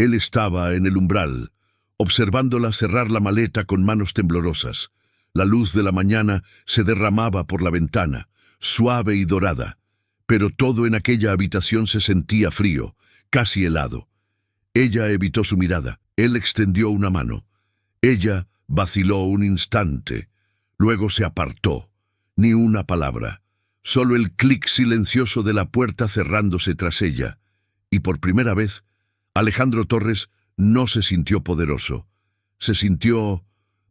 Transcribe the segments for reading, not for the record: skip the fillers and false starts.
Él estaba en el umbral, observándola cerrar la maleta con manos temblorosas. La luz de la mañana se derramaba por la ventana, suave y dorada, pero todo en aquella habitación se sentía frío, casi helado. Ella evitó su mirada. Él extendió una mano. Ella vaciló un instante. Luego se apartó. Ni una palabra. Solo el clic silencioso de la puerta cerrándose tras ella. Y por primera vez, Alejandro Torres no se sintió poderoso. Se sintió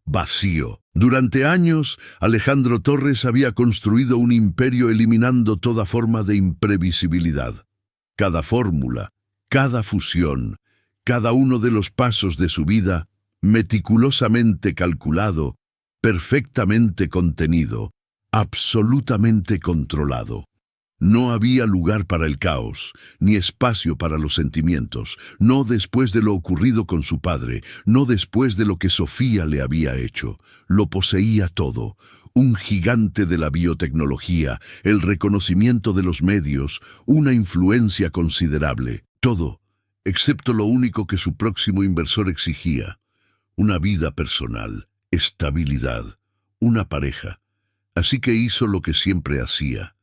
vacío. Durante años, Alejandro Torres había construido un imperio eliminando toda forma de imprevisibilidad. Cada fórmula, cada fusión, cada uno de los pasos de su vida, meticulosamente calculado, perfectamente contenido, absolutamente controlado. No había lugar para el caos, ni espacio para los sentimientos, no después de lo ocurrido con su padre, no después de lo que Sofía le había hecho. Lo poseía todo, un gigante de la biotecnología, el reconocimiento de los medios, una influencia considerable. Todo, excepto lo único que su próximo inversor exigía: una vida personal, estabilidad, una pareja. Así que hizo lo que siempre hacía.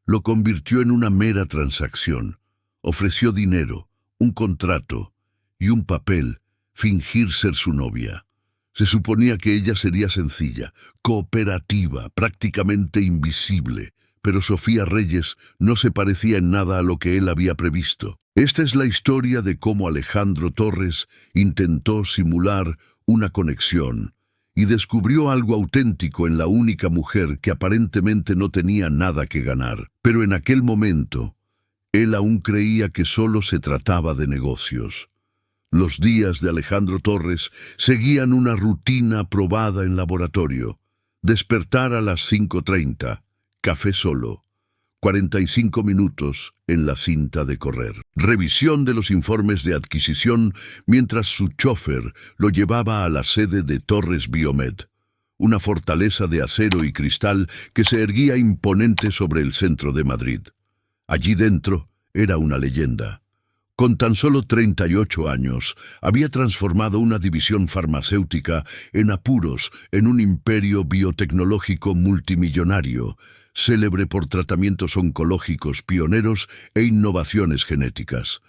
Lo convirtió en una mera transacción. Ofreció dinero, un contrato y un papel, fingir ser su novia. Se suponía que ella sería sencilla, cooperativa, prácticamente invisible, pero Sofía Reyes no se parecía en nada a lo que él había previsto. Esta es la historia de cómo Alejandro Torres intentó simular una conexión y descubrió algo auténtico en la única mujer que aparentemente no tenía nada que ganar. Pero en aquel momento, él aún creía que solo se trataba de negocios. Los días de Alejandro Torres seguían una rutina probada en laboratorio. Despertar a las 5:30, café solo, 45 minutos en la cinta de correr. Revisión de los informes de adquisición mientras su chofer lo llevaba a la sede de Torres Biomed, una fortaleza de acero y cristal que se erguía imponente sobre el centro de Madrid. Allí dentro era una leyenda. Con tan solo 38 años, había transformado una división farmacéutica en apuros en un imperio biotecnológico multimillonario, célebre por tratamientos oncológicos pioneros e innovaciones genéticas.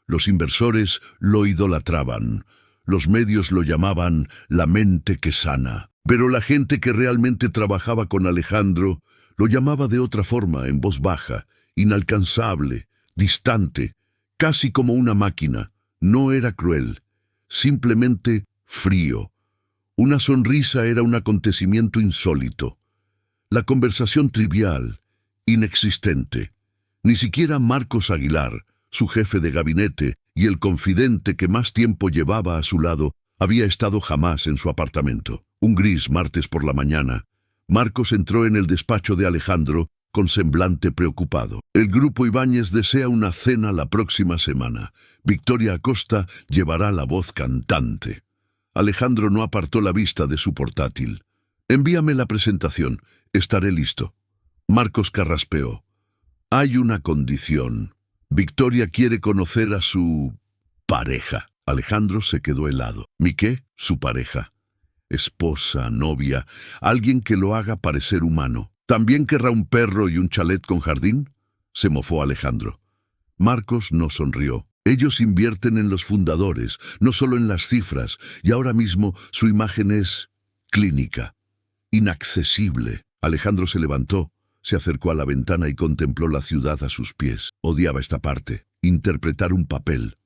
Los inversores lo idolatraban. Los medios lo llamaban la mente que sana. Pero la gente que realmente trabajaba con Alejandro lo llamaba de otra forma, en voz baja, inalcanzable, distante, casi como una máquina. No era cruel, simplemente frío. Una sonrisa era un acontecimiento insólito. La conversación trivial, inexistente. Ni siquiera Marcos Aguilar, su jefe de gabinete y el confidente que más tiempo llevaba a su lado, había estado jamás en su apartamento. Un gris martes por la mañana, Marcos entró en el despacho de Alejandro con semblante preocupado. El grupo Ibáñez desea una cena la próxima semana. Victoria Acosta llevará la voz cantante. Alejandro no apartó la vista de su portátil. Envíame la presentación. Estaré listo. Marcos carraspeó. Hay una condición. Victoria quiere conocer a su pareja. Alejandro se quedó helado. ¿Mi qué? Su pareja. Esposa, novia, alguien que lo haga parecer humano. ¿También querrá un perro y un chalet con jardín? Se mofó Alejandro. Marcos no sonrió. Ellos invierten en los fundadores, no solo en las cifras, y ahora mismo su imagen es clínica, inaccesible. Alejandro se levantó, se acercó a la ventana y contempló la ciudad a sus pies. Odiaba esta parte, interpretar un papel,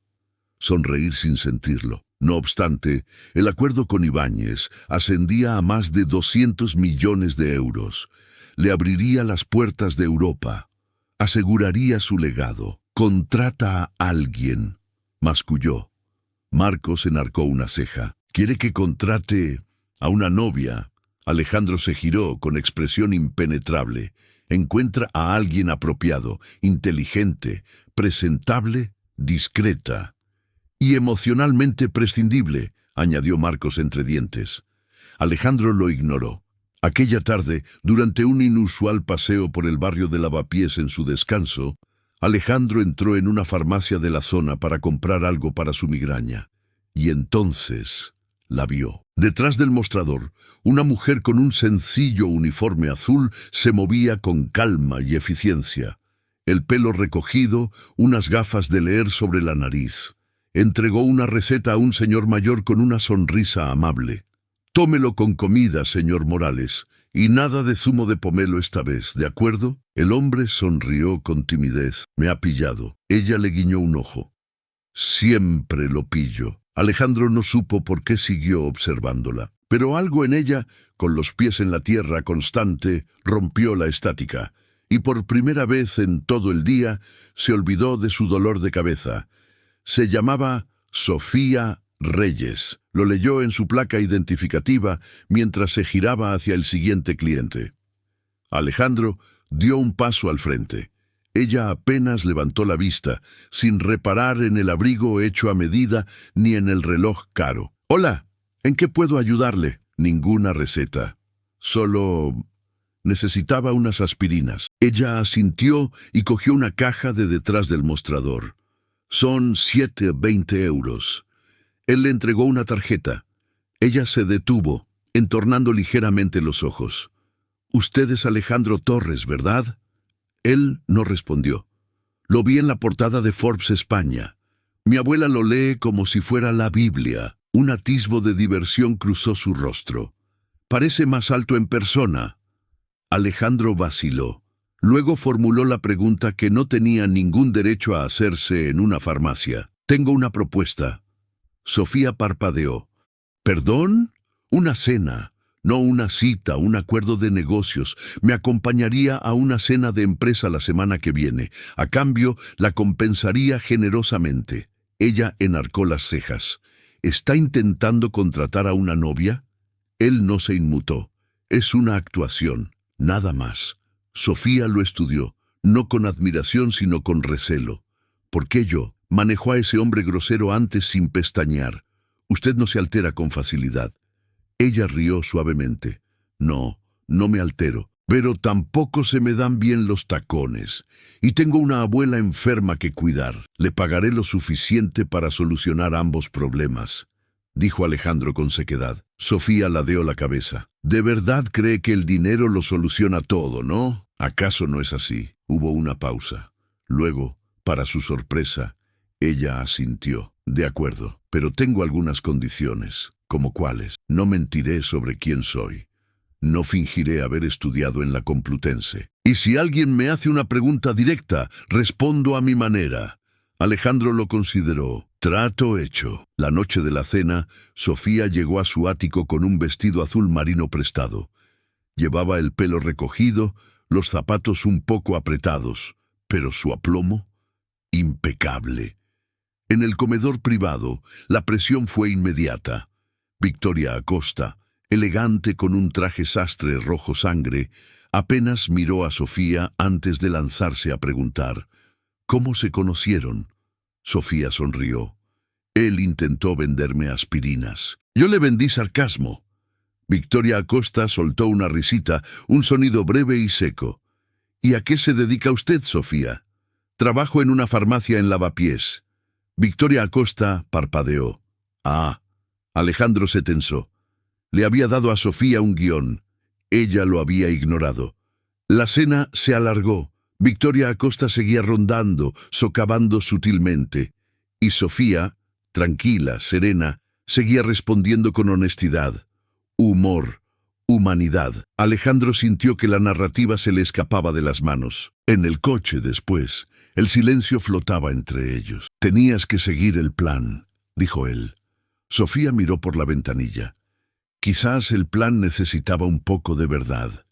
sonreír sin sentirlo. No obstante, el acuerdo con Ibáñez ascendía a más de 200 millones de euros. Le abriría las puertas de Europa, aseguraría su legado. Contrata a alguien, masculló. Marcos enarcó una ceja. ¿Quiere que contrate a una novia? Alejandro se giró con expresión impenetrable. Encuentra a alguien apropiado, inteligente, presentable, discreta y emocionalmente prescindible, añadió Marcos entre dientes. Alejandro lo ignoró. Aquella tarde, durante un inusual paseo por el barrio de Lavapiés en su descanso, Alejandro entró en una farmacia de la zona para comprar algo para su migraña. Y entonces la vio. Detrás del mostrador, una mujer con un sencillo uniforme azul se movía con calma y eficiencia. El pelo recogido, unas gafas de leer sobre la nariz. Entregó una receta a un señor mayor con una sonrisa amable. «Tómelo con comida, señor Morales, y nada de zumo de pomelo esta vez, ¿de acuerdo?» El hombre sonrió con timidez. «Me ha pillado». Ella le guiñó un ojo. «Siempre lo pillo». Alejandro no supo por qué siguió observándola, pero algo en ella, con los pies en la tierra constante, rompió la estática, y por primera vez en todo el día se olvidó de su dolor de cabeza. Se llamaba Sofía Reyes. Lo leyó en su placa identificativa mientras se giraba hacia el siguiente cliente. Alejandro dio un paso al frente. Ella apenas levantó la vista, sin reparar en el abrigo hecho a medida ni en el reloj caro. «Hola, ¿en qué puedo ayudarle?» «Ninguna receta. Solo necesitaba unas aspirinas». Ella asintió y cogió una caja de detrás del mostrador. «Son 7,20 euros». Él le entregó una tarjeta. Ella se detuvo, entornando ligeramente los ojos. «Usted es Alejandro Torres, ¿verdad?» Él no respondió. «Lo vi en la portada de Forbes España. Mi abuela lo lee como si fuera la Biblia». Un atisbo de diversión cruzó su rostro. «Parece más alto en persona». Alejandro vaciló. Luego formuló la pregunta que no tenía ningún derecho a hacerse en una farmacia. «Tengo una propuesta». Sofía parpadeó. «¿Perdón? Una cena. No una cita, un acuerdo de negocios. Me acompañaría a una cena de empresa la semana que viene. A cambio, la compensaría generosamente». Ella enarcó las cejas. «¿Está intentando contratar a una novia?» Él no se inmutó. «Es una actuación, nada más». Sofía lo estudió, no con admiración sino con recelo. «¿Por qué yo?» Manejó a ese hombre grosero antes sin pestañear. «Usted no se altera con facilidad». Ella rió suavemente. «No, no me altero, pero tampoco se me dan bien los tacones. Y tengo una abuela enferma que cuidar. Le pagaré lo suficiente para solucionar ambos problemas», dijo Alejandro con sequedad. Sofía ladeó la cabeza. «De verdad cree que el dinero lo soluciona todo, ¿no? ¿Acaso no es así?» Hubo una pausa. Luego, para su sorpresa, ella asintió. «De acuerdo, pero tengo algunas condiciones». «¿Cómo cuáles?» «No mentiré sobre quién soy. No fingiré haber estudiado en la Complutense. Y si alguien me hace una pregunta directa, respondo a mi manera». Alejandro lo consideró. «Trato hecho». La noche de la cena, Sofía llegó a su ático con un vestido azul marino prestado. Llevaba el pelo recogido, los zapatos un poco apretados, pero su aplomo, impecable. En el comedor privado, la presión fue inmediata. Victoria Acosta, elegante con un traje sastre rojo sangre, apenas miró a Sofía antes de lanzarse a preguntar: «¿Cómo se conocieron?» Sofía sonrió. «Él intentó venderme aspirinas. Yo le vendí sarcasmo». Victoria Acosta soltó una risita, un sonido breve y seco. «¿Y a qué se dedica usted, Sofía?» «Trabajo en una farmacia en Lavapiés». Victoria Acosta parpadeó. «Ah». Alejandro se tensó. Le había dado a Sofía un guión. Ella lo había ignorado. La cena se alargó. Victoria Acosta seguía rondando, socavando sutilmente. Y Sofía, tranquila, serena, seguía respondiendo con honestidad. Humor, humanidad. Alejandro sintió que la narrativa se le escapaba de las manos. En el coche después, el silencio flotaba entre ellos. «Tenías que seguir el plan», dijo él. Sofía miró por la ventanilla. Quizás el plan necesitaba un poco de verdad.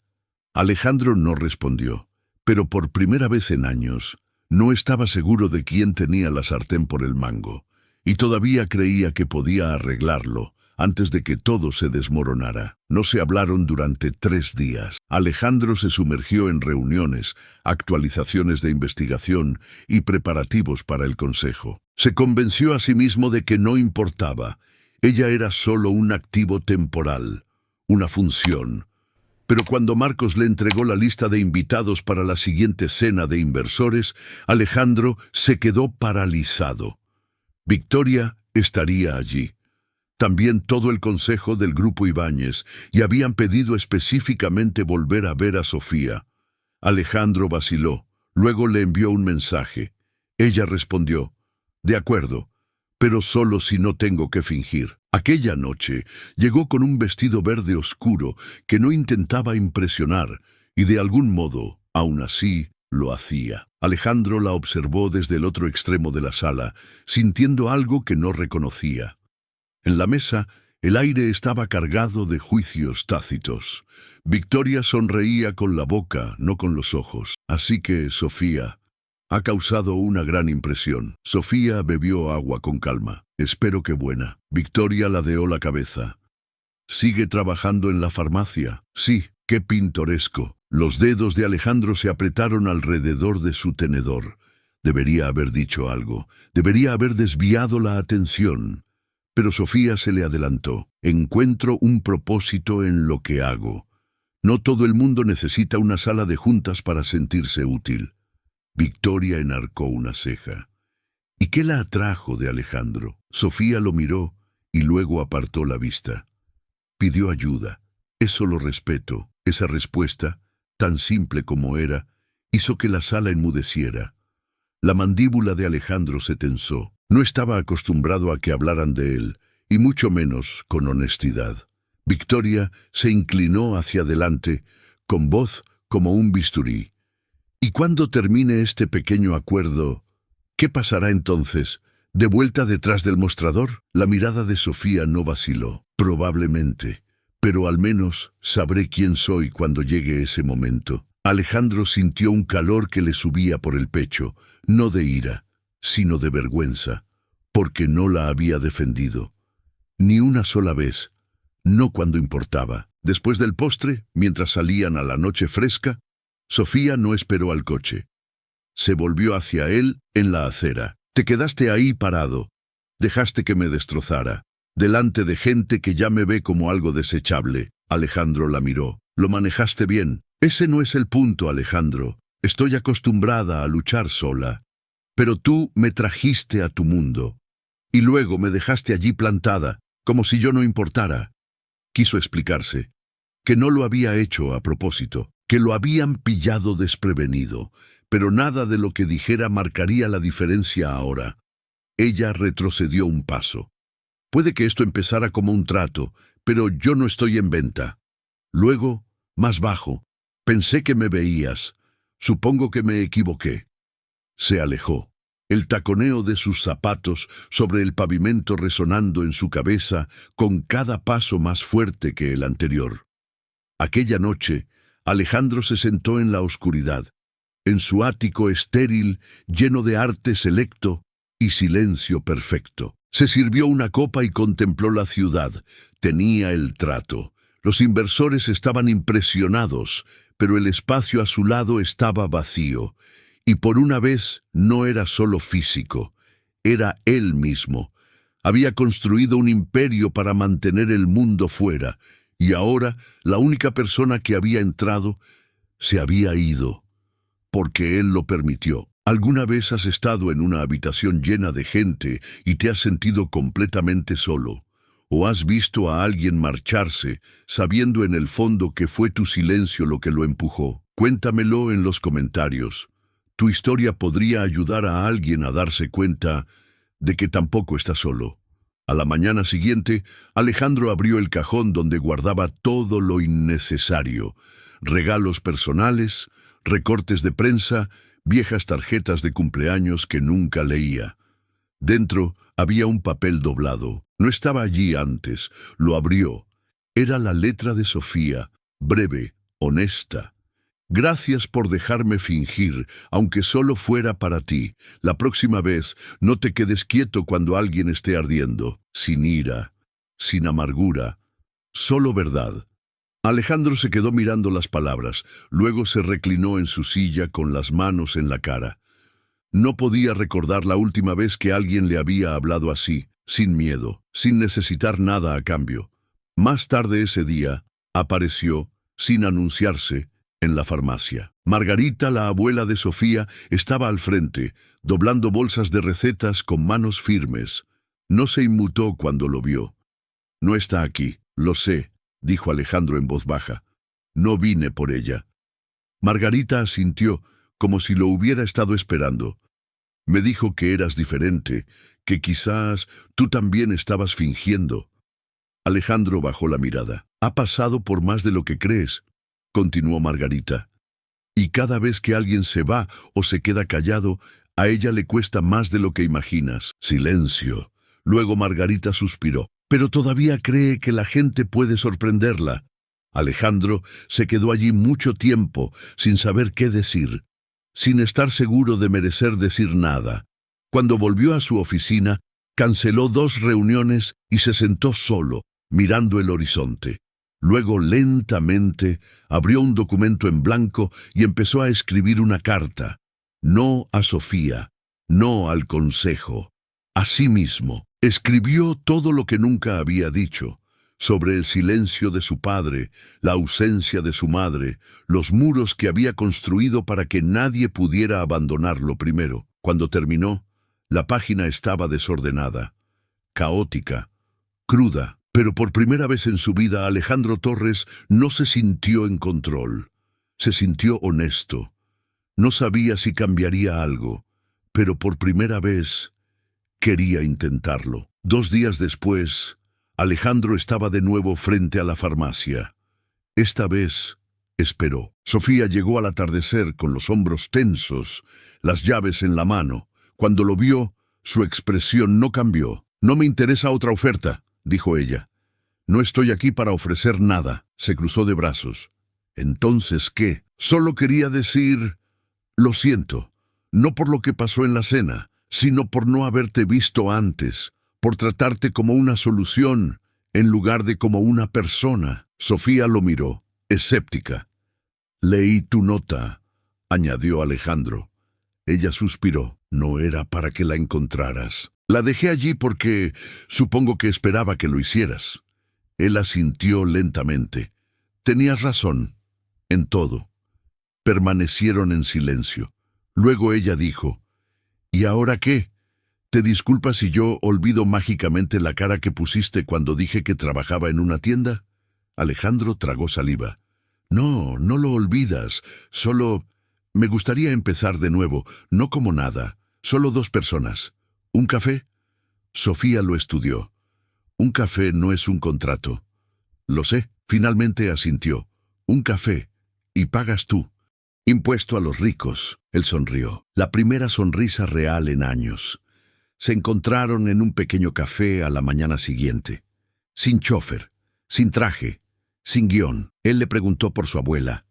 Alejandro no respondió, pero por primera vez en años no estaba seguro de quién tenía la sartén por el mango, y todavía creía que podía arreglarlo antes de que todo se desmoronara. No se hablaron durante 3 días. Alejandro se sumergió en reuniones, actualizaciones de investigación y preparativos para el consejo. Se convenció a sí mismo de que no importaba. Ella era solo un activo temporal, una función. Pero cuando Marcos le entregó la lista de invitados para la siguiente cena de inversores, Alejandro se quedó paralizado. Victoria estaría allí. También todo el consejo del Grupo Ibáñez, y habían pedido específicamente volver a ver a Sofía. Alejandro vaciló, luego le envió un mensaje. Ella respondió, «De acuerdo, pero solo si no tengo que fingir». Aquella noche llegó con un vestido verde oscuro que no intentaba impresionar, y de algún modo, aún así, lo hacía. Alejandro la observó desde el otro extremo de la sala, sintiendo algo que no reconocía. En la mesa, el aire estaba cargado de juicios tácitos. Victoria sonreía con la boca, no con los ojos. Así que, Sofía, ha causado una gran impresión. Sofía bebió agua con calma. Espero que buena. Victoria ladeó la cabeza. ¿Sigue trabajando en la farmacia? Sí, qué pintoresco. Los dedos de Alejandro se apretaron alrededor de su tenedor. Debería haber dicho algo. Debería haber desviado la atención. Pero Sofía se le adelantó. Encuentro un propósito en lo que hago. No todo el mundo necesita una sala de juntas para sentirse útil. Victoria enarcó una ceja. ¿Y qué la atrajo de Alejandro? Sofía lo miró y luego apartó la vista. Pidió ayuda. Eso lo respeto. Esa respuesta, tan simple como era, hizo que la sala enmudeciera. La mandíbula de Alejandro se tensó. No estaba acostumbrado a que hablaran de él, y mucho menos con honestidad. Victoria se inclinó hacia adelante, con voz como un bisturí. «¿Y cuando termine este pequeño acuerdo, qué pasará entonces? ¿De vuelta detrás del mostrador?» La mirada de Sofía no vaciló. «Probablemente, pero al menos sabré quién soy cuando llegue ese momento». Alejandro sintió un calor que le subía por el pecho, no de ira, sino de vergüenza, porque no la había defendido. Ni una sola vez, no cuando importaba. Después del postre, mientras salían a la noche fresca, Sofía no esperó al coche. Se volvió hacia él en la acera. «Te quedaste ahí parado. Dejaste que me destrozara. Delante de gente que ya me ve como algo desechable». Alejandro la miró. «Lo manejaste bien». «Ese no es el punto, Alejandro. Estoy acostumbrada a luchar sola. Pero tú me trajiste a tu mundo. Y luego me dejaste allí plantada, como si yo no importara». Quiso explicarse. Que no lo había hecho a propósito. Que lo habían pillado desprevenido. Pero nada de lo que dijera marcaría la diferencia ahora. Ella retrocedió un paso. «Puede que esto empezara como un trato, pero yo no estoy en venta». Luego, más bajo, «Pensé que me veías. Supongo que me equivoqué». Se alejó. El taconeo de sus zapatos sobre el pavimento resonando en su cabeza con cada paso más fuerte que el anterior. Aquella noche, Alejandro se sentó en la oscuridad, en su ático estéril, lleno de arte selecto y silencio perfecto. Se sirvió una copa y contempló la ciudad. Tenía el trato. Los inversores estaban impresionados, pero el espacio a su lado estaba vacío. Y por una vez no era solo físico, era él mismo. Había construido un imperio para mantener el mundo fuera, y ahora la única persona que había entrado se había ido, porque él lo permitió. ¿Alguna vez has estado en una habitación llena de gente y te has sentido completamente solo? ¿O has visto a alguien marcharse, sabiendo en el fondo que fue tu silencio lo que lo empujó? Cuéntamelo en los comentarios. Tu historia podría ayudar a alguien a darse cuenta de que tampoco está solo. A la mañana siguiente, Alejandro abrió el cajón donde guardaba todo lo innecesario: regalos personales, recortes de prensa, viejas tarjetas de cumpleaños que nunca leía. Dentro había un papel doblado. No estaba allí antes. Lo abrió. Era la letra de Sofía, breve, honesta. «Gracias por dejarme fingir, aunque solo fuera para ti. La próxima vez no te quedes quieto cuando alguien esté ardiendo. Sin ira, sin amargura, solo verdad». Alejandro se quedó mirando las palabras, luego se reclinó en su silla con las manos en la cara. No podía recordar la última vez que alguien le había hablado así, sin miedo, sin necesitar nada a cambio. Más tarde ese día, apareció, sin anunciarse, en la farmacia. Margarita, la abuela de Sofía, estaba al frente, doblando bolsas de recetas con manos firmes. No se inmutó cuando lo vio. «No está aquí, lo sé», dijo Alejandro en voz baja. «No vine por ella». Margarita asintió, como si lo hubiera estado esperando. «Me dijo que eras diferente, que quizás tú también estabas fingiendo». Alejandro bajó la mirada. «Ha pasado por más de lo que crees», continuó Margarita. «Y cada vez que alguien se va o se queda callado, a ella le cuesta más de lo que imaginas». Silencio. Luego Margarita suspiró. «Pero todavía cree que la gente puede sorprenderla». Alejandro se quedó allí mucho tiempo, sin saber qué decir, sin estar seguro de merecer decir nada. Cuando volvió a su oficina, canceló 2 reuniones y se sentó solo, mirando el horizonte. Luego, lentamente, abrió un documento en blanco y empezó a escribir una carta. No a Sofía, no al consejo, a sí mismo. Escribió todo lo que nunca había dicho, sobre el silencio de su padre, la ausencia de su madre, los muros que había construido para que nadie pudiera abandonarlo primero. Cuando terminó, la página estaba desordenada, caótica, cruda, pero por primera vez en su vida Alejandro Torres no se sintió en control. Se sintió honesto. No sabía si cambiaría algo, pero por primera vez quería intentarlo. 2 días después, Alejandro estaba de nuevo frente a la farmacia. Esta vez esperó. Sofía llegó al atardecer con los hombros tensos, las llaves en la mano. Cuando lo vio, su expresión no cambió. «No me interesa otra oferta», dijo ella. «No estoy aquí para ofrecer nada». Se cruzó de brazos. «¿Entonces qué?» «Solo quería decir, lo siento, no por lo que pasó en la cena, sino por no haberte visto antes, por tratarte como una solución en lugar de como una persona». Sofía lo miró, escéptica. «Leí tu nota», añadió Alejandro. Ella suspiró. «No era para que la encontraras. La dejé allí porque supongo que esperaba que lo hicieras». Él asintió lentamente. «Tenías razón, en todo». Permanecieron en silencio. Luego ella dijo, «¿Y ahora qué? ¿Te disculpas si yo olvido mágicamente la cara que pusiste cuando dije que trabajaba en una tienda?» Alejandro tragó saliva. «No, no lo olvidas. Solo me gustaría empezar de nuevo, no como nada. Solo 2 personas. ¿Un café?» Sofía lo estudió. «Un café no es un contrato». «Lo sé», finalmente asintió. «Un café. Y pagas tú». «Impuesto a los ricos». Él sonrió. La primera sonrisa real en años. Se encontraron en un pequeño café a la mañana siguiente. Sin chofer, sin traje, sin guión. Él le preguntó por su abuela.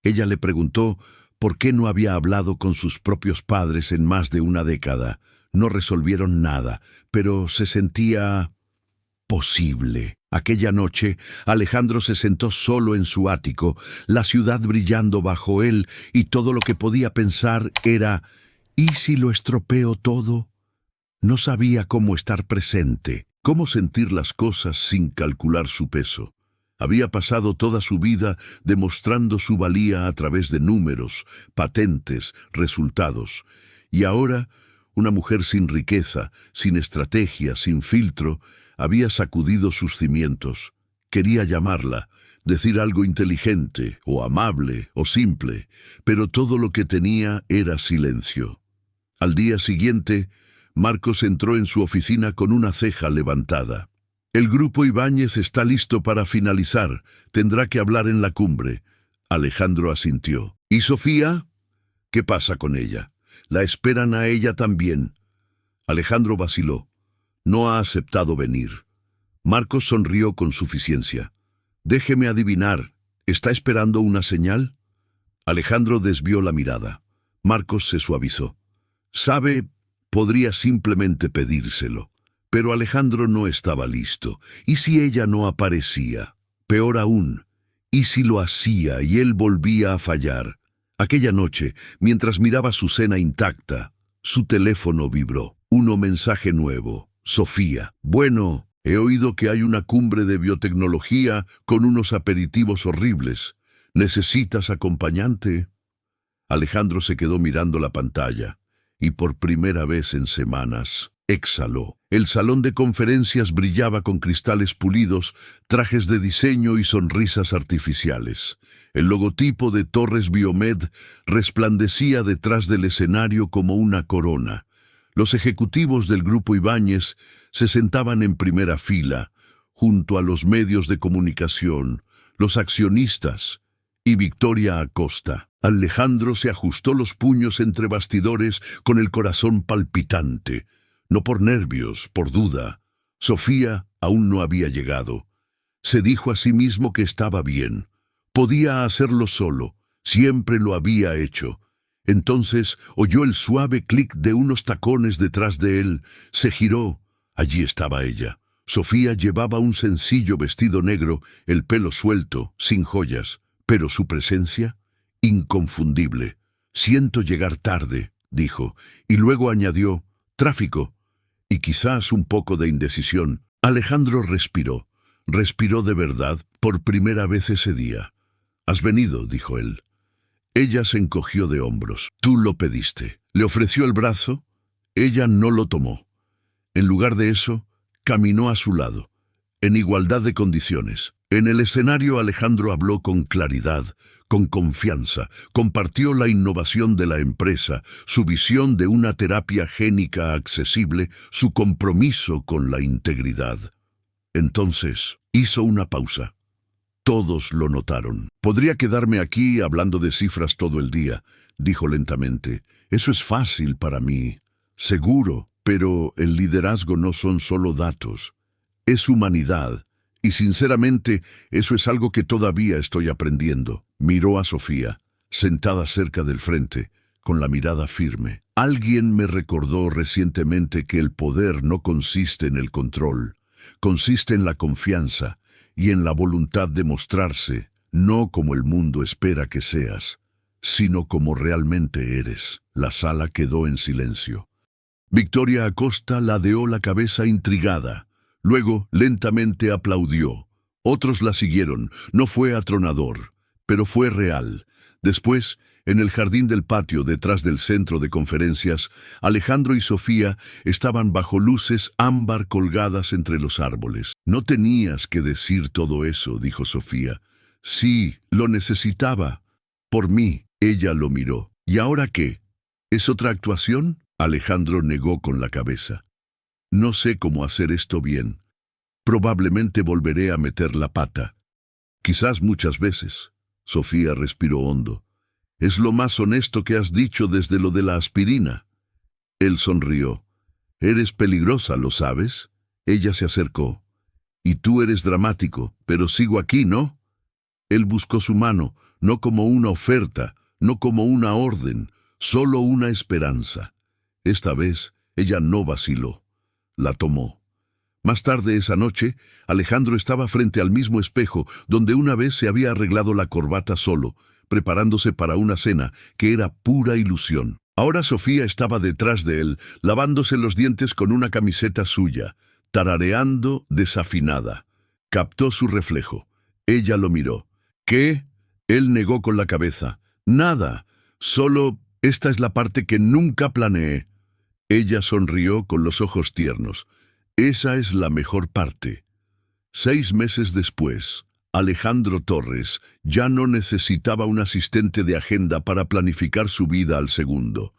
Ella le preguntó por qué no había hablado con sus propios padres en más de una década. No resolvieron nada, pero se sentía posible. Aquella noche, Alejandro se sentó solo en su ático, la ciudad brillando bajo él, y todo lo que podía pensar era, ¿y si lo estropeo todo? No sabía cómo estar presente, cómo sentir las cosas sin calcular su peso. Había pasado toda su vida demostrando su valía a través de números, patentes, resultados. Y ahora, una mujer sin riqueza, sin estrategia, sin filtro, había sacudido sus cimientos. Quería llamarla, decir algo inteligente, o amable, o simple, pero todo lo que tenía era silencio. Al día siguiente, Marcos entró en su oficina con una ceja levantada. «El grupo Ibáñez está listo para finalizar. Tendrá que hablar en la cumbre». Alejandro asintió. «¿Y Sofía? ¿Qué pasa con ella? La esperan a ella también». Alejandro vaciló. No ha aceptado venir. Marcos sonrió con suficiencia. «Déjeme adivinar. ¿Está esperando una señal?» Alejandro desvió la mirada. Marcos se suavizó. «¿Sabe? Podría simplemente pedírselo». Pero Alejandro no estaba listo. ¿Y si ella no aparecía? Peor aún, ¿y si lo hacía y él volvía a fallar? Aquella noche, mientras miraba su cena intacta, su teléfono vibró. Un mensaje nuevo. «Sofía. Bueno, he oído que hay una cumbre de biotecnología con unos aperitivos horribles. ¿Necesitas acompañante? Alejandro se quedó mirando la pantalla y por primera vez en semanas exhaló. El salón de conferencias brillaba con cristales pulidos, trajes de diseño y sonrisas artificiales. El logotipo de Torres Biomed resplandecía detrás del escenario como una corona. Los ejecutivos del Grupo Ibáñez se sentaban en primera fila, junto a los medios de comunicación, los accionistas y Victoria Acosta. Alejandro se ajustó los puños entre bastidores con el corazón palpitante. No por nervios, por duda. Sofía aún no había llegado. Se dijo a sí mismo que estaba bien. Podía hacerlo solo. Siempre lo había hecho. Entonces oyó el suave clic de unos tacones detrás de él. Se giró. Allí estaba ella. Sofía llevaba un sencillo vestido negro, el pelo suelto, sin joyas. Pero su presencia, inconfundible. «Siento llegar tarde», dijo, y luego añadió, «tráfico». Y quizás un poco de indecisión. Alejandro respiró. Respiró de verdad por primera vez ese día. «Has venido», dijo él. Ella se encogió de hombros. «Tú lo pediste». Le ofreció el brazo. Ella no lo tomó. En lugar de eso, caminó a su lado, en igualdad de condiciones. En el escenario Alejandro habló con claridad, con confianza, compartió la innovación de la empresa, su visión de una terapia génica accesible, su compromiso con la integridad. Entonces, hizo una pausa. Todos lo notaron. «Podría quedarme aquí hablando de cifras todo el día», dijo lentamente. «Eso es fácil para mí. Seguro, pero el liderazgo no son solo datos. Es humanidad. Y sinceramente, eso es algo que todavía estoy aprendiendo». Miró a Sofía, sentada cerca del frente, con la mirada firme. «Alguien me recordó recientemente que el poder no consiste en el control, consiste en la confianza y en la voluntad de mostrarse, no como el mundo espera que seas, sino como realmente eres». La sala quedó en silencio. Victoria Acosta ladeó la cabeza intrigada. Luego, lentamente aplaudió. Otros la siguieron. No fue atronador, pero fue real. Después, en el jardín del patio detrás del centro de conferencias, Alejandro y Sofía estaban bajo luces ámbar colgadas entre los árboles. «No tenías que decir todo eso», dijo Sofía. «Sí, lo necesitaba. Por mí». Ella lo miró. «¿Y ahora qué? ¿Es otra actuación?» Alejandro negó con la cabeza. «No sé cómo hacer esto bien. Probablemente volveré a meter la pata. Quizás muchas veces». Sofía respiró hondo. «Es lo más honesto que has dicho desde lo de la aspirina». Él sonrió. «Eres peligrosa, ¿lo sabes?» Ella se acercó. «Y tú eres dramático, pero sigo aquí, ¿no?» Él buscó su mano, no como una oferta, no como una orden, solo una esperanza. Esta vez, ella no vaciló. La tomó. Más tarde esa noche, Alejandro estaba frente al mismo espejo donde una vez se había arreglado la corbata solo, preparándose para una cena que era pura ilusión. Ahora Sofía estaba detrás de él, lavándose los dientes con una camiseta suya, tarareando desafinada. Captó su reflejo. Ella lo miró. «¿Qué?» Él negó con la cabeza. «Nada. Solo esta es la parte que nunca planeé». Ella sonrió con los ojos tiernos. «Esa es la mejor parte». 6 meses después, Alejandro Torres ya no necesitaba un asistente de agenda para planificar su vida al segundo.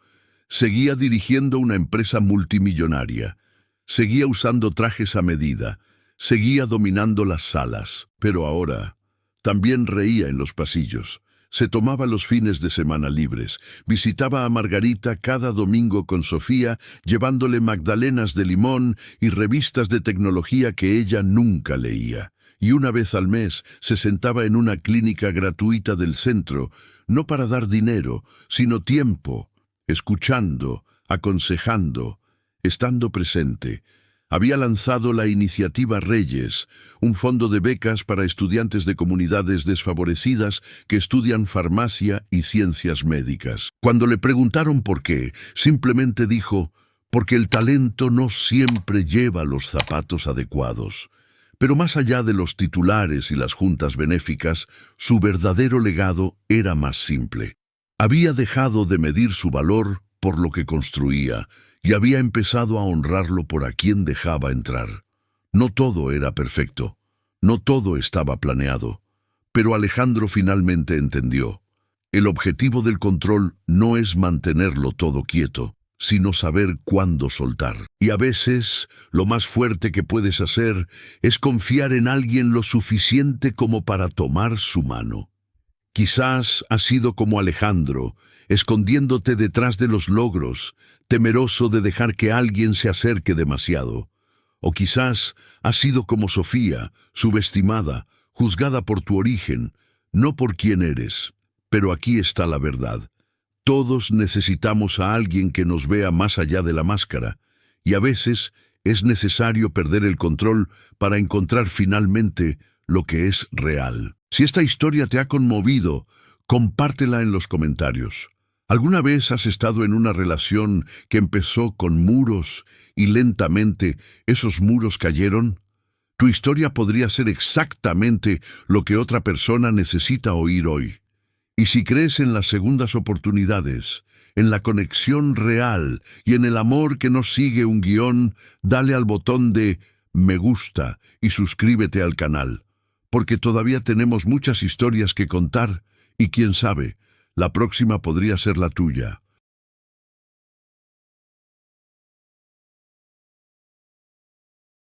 Seguía dirigiendo una empresa multimillonaria. Seguía usando trajes a medida. Seguía dominando las salas. Pero ahora también reía en los pasillos. Se tomaba los fines de semana libres. Visitaba a Margarita cada domingo con Sofía, llevándole magdalenas de limón y revistas de tecnología que ella nunca leía. Y una vez al mes se sentaba en una clínica gratuita del centro, no para dar dinero, sino tiempo, escuchando, aconsejando, estando presente. Había lanzado la iniciativa Reyes, un fondo de becas para estudiantes de comunidades desfavorecidas que estudian farmacia y ciencias médicas. Cuando le preguntaron por qué, simplemente dijo, «Porque el talento no siempre lleva los zapatos adecuados». Pero más allá de los titulares y las juntas benéficas, su verdadero legado era más simple. Había dejado de medir su valor por lo que construía y había empezado a honrarlo por a quien dejaba entrar. No todo era perfecto, no todo estaba planeado, pero Alejandro finalmente entendió. El objetivo del control no es mantenerlo todo quieto, sino saber cuándo soltar. Y a veces, lo más fuerte que puedes hacer es confiar en alguien lo suficiente como para tomar su mano. Quizás has sido como Alejandro, escondiéndote detrás de los logros, temeroso de dejar que alguien se acerque demasiado. O quizás has sido como Sofía, subestimada, juzgada por tu origen, no por quién eres. Pero aquí está la verdad. Todos necesitamos a alguien que nos vea más allá de la máscara, y a veces es necesario perder el control para encontrar finalmente lo que es real. Si esta historia te ha conmovido, compártela en los comentarios. ¿Alguna vez has estado en una relación que empezó con muros y lentamente esos muros cayeron? Tu historia podría ser exactamente lo que otra persona necesita oír hoy. Y si crees en las segundas oportunidades, en la conexión real y en el amor que no sigue un guión, dale al botón de me gusta y suscríbete al canal, porque todavía tenemos muchas historias que contar y quién sabe, la próxima podría ser la tuya.